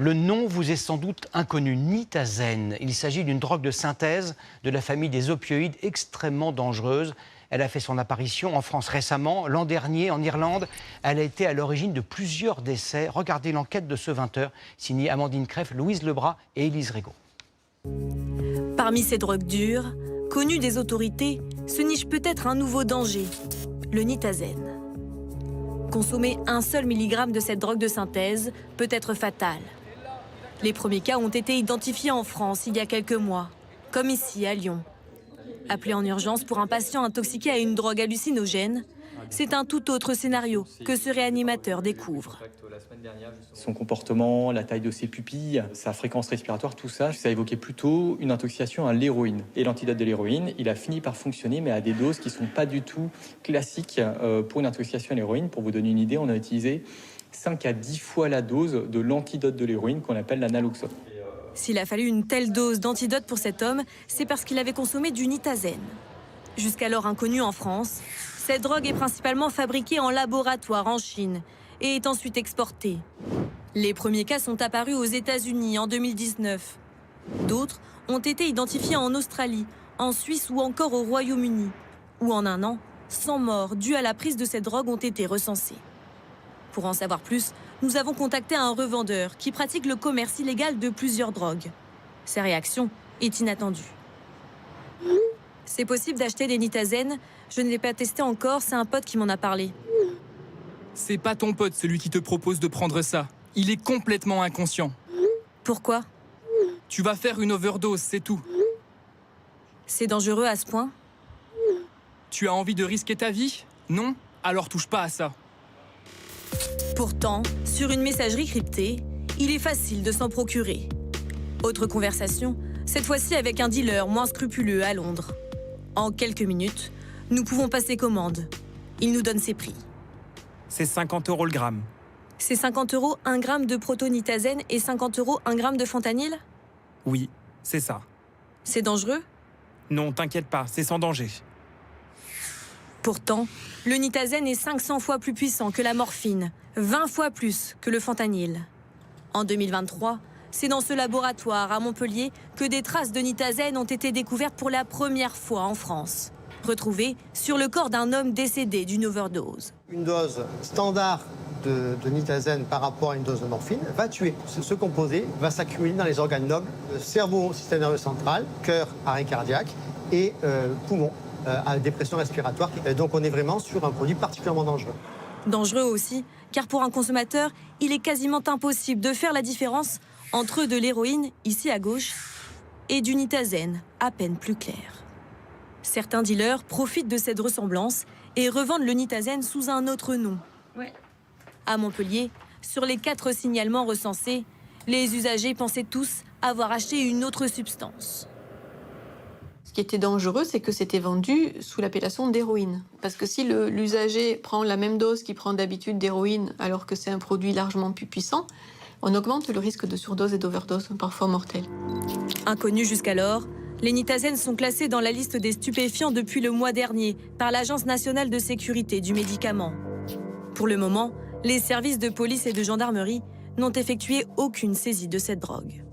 Le nom vous est sans doute inconnu, nitazen. Il s'agit d'une drogue de synthèse de la famille des opioïdes extrêmement dangereuse. Elle a fait son apparition en France récemment. L'an dernier, en Irlande, elle a été à l'origine de plusieurs décès. Regardez l'enquête de ce 20h, signée Amandine Crefft, Louise Lebras et Élise Régaud. Parmi ces drogues dures, connues des autorités, se niche peut-être un nouveau danger, le nitazen. Consommer un seul milligramme de cette drogue de synthèse peut être fatal. Les premiers cas ont été identifiés en France il y a quelques mois, comme ici à Lyon. Appelé en urgence pour un patient intoxiqué à une drogue hallucinogène, c'est un tout autre scénario que ce réanimateur découvre. Son comportement, la taille de ses pupilles, sa fréquence respiratoire, tout ça, ça évoquait plutôt une intoxication à l'héroïne. Et l'antidote de l'héroïne, il a fini par fonctionner, mais à des doses qui ne sont pas du tout classiques pour une intoxication à l'héroïne. Pour vous donner une idée, on a utilisé 5 à 10 fois la dose de l'antidote de l'héroïne qu'on appelle la naloxone. S'il a fallu une telle dose d'antidote pour cet homme, c'est parce qu'il avait consommé du nitazen. Jusqu'alors inconnu en France, cette drogue est principalement fabriquée en laboratoire en Chine et est ensuite exportée. Les premiers cas sont apparus aux États-Unis en 2019. D'autres ont été identifiés en Australie, en Suisse ou encore au Royaume-Uni, où en un an, 100 morts dues à la prise de cette drogue ont été recensées. Pour en savoir plus, nous avons contacté un revendeur qui pratique le commerce illégal de plusieurs drogues. Sa réaction est inattendue. C'est possible d'acheter des nitazen. Je ne l'ai pas testé encore, c'est un pote qui m'en a parlé. C'est pas ton pote, celui qui te propose de prendre ça. Il est complètement inconscient. Pourquoi? Tu vas faire une overdose, c'est tout. C'est dangereux à ce point? Tu as envie de risquer ta vie? Non? Alors touche pas à ça. Pourtant, sur une messagerie cryptée, il est facile de s'en procurer. Autre conversation, cette fois-ci avec un dealer moins scrupuleux à Londres. En quelques minutes, nous pouvons passer commande. Il nous donne ses prix. C'est 50 € le gramme. C'est 50 € 1 gramme de protonitazen et 50 € 1 gramme de fentanyl? Oui, c'est ça. C'est dangereux? Non, t'inquiète pas, c'est sans danger. Pourtant, le nitazen est 500 fois plus puissant que la morphine, 20 fois plus que le fentanyl. En 2023, c'est dans ce laboratoire à Montpellier que des traces de nitazen ont été découvertes pour la première fois en France. Retrouvées sur le corps d'un homme décédé d'une overdose. Une dose standard de nitazen par rapport à une dose de morphine va tuer. Ce composé va s'accumuler dans les organes nobles, le cerveau, système nerveux central, cœur, arrêt cardiaque et poumon, à dépression respiratoire. Et donc on est vraiment sur un produit particulièrement dangereux. Dangereux aussi, car pour un consommateur, il est quasiment impossible de faire la différence entre de l'héroïne, ici à gauche, et du nitazen, à peine plus clair. Certains dealers profitent de cette ressemblance et revendent le nitazen sous un autre nom. À Montpellier, sur les 4 signalements recensés, les usagers pensaient tous avoir acheté une autre substance. Ce qui était dangereux, c'est que c'était vendu sous l'appellation d'héroïne. Parce que si l'usager prend la même dose qu'il prend d'habitude d'héroïne, alors que c'est un produit largement plus puissant, on augmente le risque de surdose et d'overdose, parfois mortelle. Inconnus jusqu'alors, les nitazen sont classés dans la liste des stupéfiants depuis le mois dernier par l'Agence nationale de sécurité du médicament. Pour le moment, les services de police et de gendarmerie n'ont effectué aucune saisie de cette drogue.